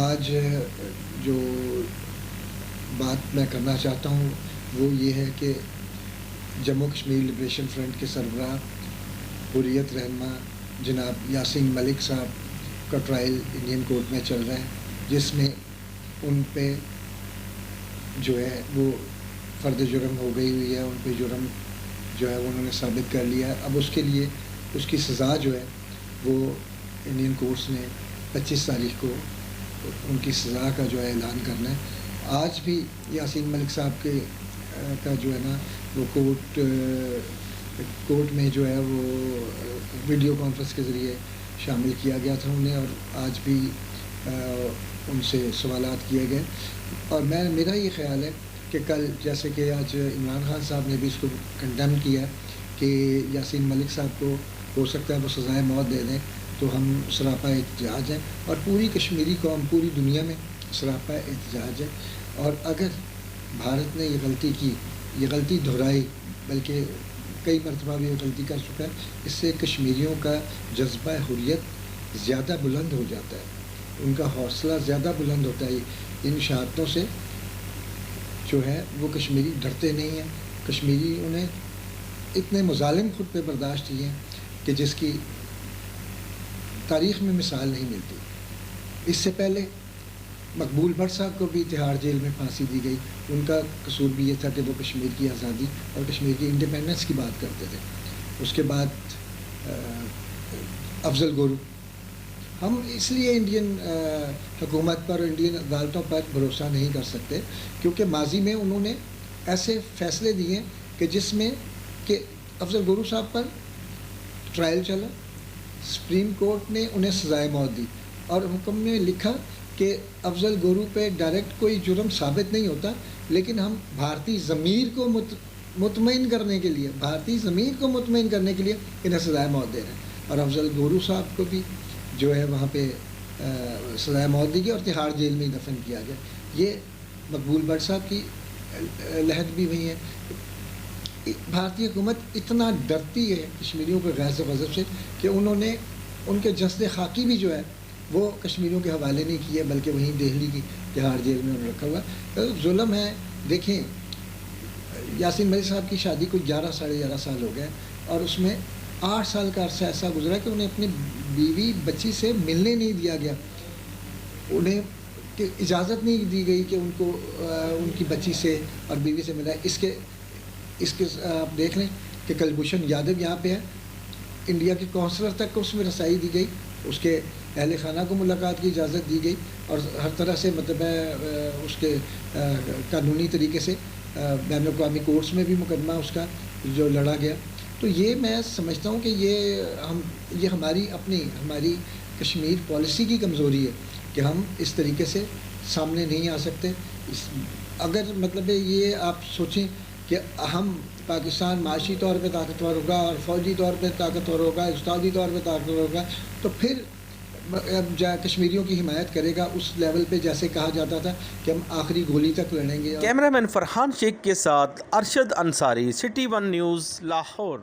آج جو بات میں کرنا چاہتا ہوں وہ یہ ہے کہ جموں کشمیر لبریشن فرنٹ کے سربراہ حریت رہنما جناب یاسین ملک صاحب کا ٹرائل انڈین کورٹ میں چل رہا ہے، جس میں ان پہ جو ہے وہ فرد جرم ہو گئی ہوئی ہے، ان پہ جرم جو ہے انہوں نے ثابت کر لیا ہے۔ اب اس کے لیے اس کی سزا جو ہے وہ انڈین کورٹس نے 25 تاریخ کو ان کی سزا کا جو ہے اعلان کرنا ہے۔ آج بھی یاسین ملک صاحب کے کا جو ہے نا وہ کورٹ میں جو ہے وہ ویڈیو کانفرنس کے ذریعے شامل کیا گیا تھا انہیں، اور آج بھی ان سے سوالات کیے گئے۔ اور میرا یہ خیال ہے کہ کل جیسے کہ آج عمران خان صاحب نے بھی اس کو کنڈیم کیا کہ یاسین ملک صاحب کو ہو سکتا ہے وہ سزائے موت دے دیں، تو ہم سراپا احتجاج ہیں، اور پوری کشمیری قوم پوری دنیا میں سراپا احتجاج ہے۔ اور اگر بھارت نے یہ غلطی کی، یہ غلطی دہرائی، بلکہ کئی مرتبہ بھی یہ غلطی کر چکا ہے، اس سے کشمیریوں کا جذبہ حریت زیادہ بلند ہو جاتا ہے، ان کا حوصلہ زیادہ بلند ہوتا ہے۔ ان شہادتوں سے جو ہے وہ کشمیری ڈرتے نہیں ہیں۔ کشمیریوں نے اتنے مظالم خود پہ برداشت کیے ہیں کہ جس کی تاریخ میں مثال نہیں ملتی۔ اس سے پہلے مقبول بٹ صاحب کو بھی تہاڑ جیل میں پھانسی دی گئی، ان کا قصور بھی یہ تھا کہ وہ کشمیر کی آزادی اور کشمیر کی انڈیپینڈنس کی بات کرتے تھے۔ اس کے بعد افضل گورو، ہم اس لیے انڈین حکومت پر، انڈین عدالتوں پر بھروسہ نہیں کر سکتے کیونکہ ماضی میں انہوں نے ایسے فیصلے دیے کہ جس میں کہ افضل گورو صاحب پر ٹرائل چلا، سپریم کورٹ نے انہیں سزائے موت دی، اور حکم میں لکھا کہ افضل گورو پہ ڈائریکٹ کوئی جرم ثابت نہیں ہوتا، لیکن ہم بھارتی ضمیر کو مطمئن کرنے کے لیے، بھارتی ضمیر کو مطمئن کرنے کے لیے انہیں سزائے موت دے رہے ہیں۔ اور افضل گورو صاحب کو بھی جو ہے وہاں پہ سزائے موت دی گئی اور تہاڑ جیل میں ہی دفن کیا گیا۔ یہ مقبول بٹ صاحب کی لہد بھی وہی ہے۔ بھارتی حکومت اتنا ڈرتی ہے کشمیریوں کے غیظ و غضب سے کہ انہوں نے ان کے جسد خاکی بھی جو ہے وہ کشمیریوں کے حوالے نہیں کیے، بلکہ وہیں دہلی کی تہاڑ جیل میں انہوں نے رکھا ہوا۔ ظلم ہے۔ دیکھیں، یاسین ملک صاحب کی شادی کو 11 سال ہو گئے، اور اس میں 8 سال کا عرصہ ایسا گزرا کہ انہیں اپنی بیوی بچی سے ملنے نہیں دیا گیا، انہیں کہ اجازت نہیں دی گئی کہ ان کو ان کی بچی سے اور بیوی سے ملا۔ اس کے آپ دیکھ لیں کہ کلبھوشن یادو یہاں پہ ہے، انڈیا کے کونسلر تک کو اس میں رسائی دی گئی، اس کے اہل خانہ کو ملاقات کی اجازت دی گئی، اور ہر طرح سے مطلب اس کے قانونی طریقے سے بین الاقوامی کورٹس میں بھی مقدمہ اس کا جو لڑا گیا۔ تو یہ میں سمجھتا ہوں کہ یہ ہماری کشمیر پالیسی کی کمزوری ہے کہ ہم اس طریقے سے سامنے نہیں آ سکتے۔ اگر مطلب یہ آپ سوچیں کہ ہم پاکستان معاشی طور پہ طاقتور ہوگا اور فوجی طور پہ طاقتور ہوگا، اقتصادی طور پہ طاقتور ہوگا، تو پھر کشمیریوں کی حمایت کرے گا اس لیول پہ، جیسے کہا جاتا تھا کہ ہم آخری گولی تک لڑیں گے۔ کیمرہ مین فرحان شیخ کے ساتھ Arshad Ansari, city one news, Lahore.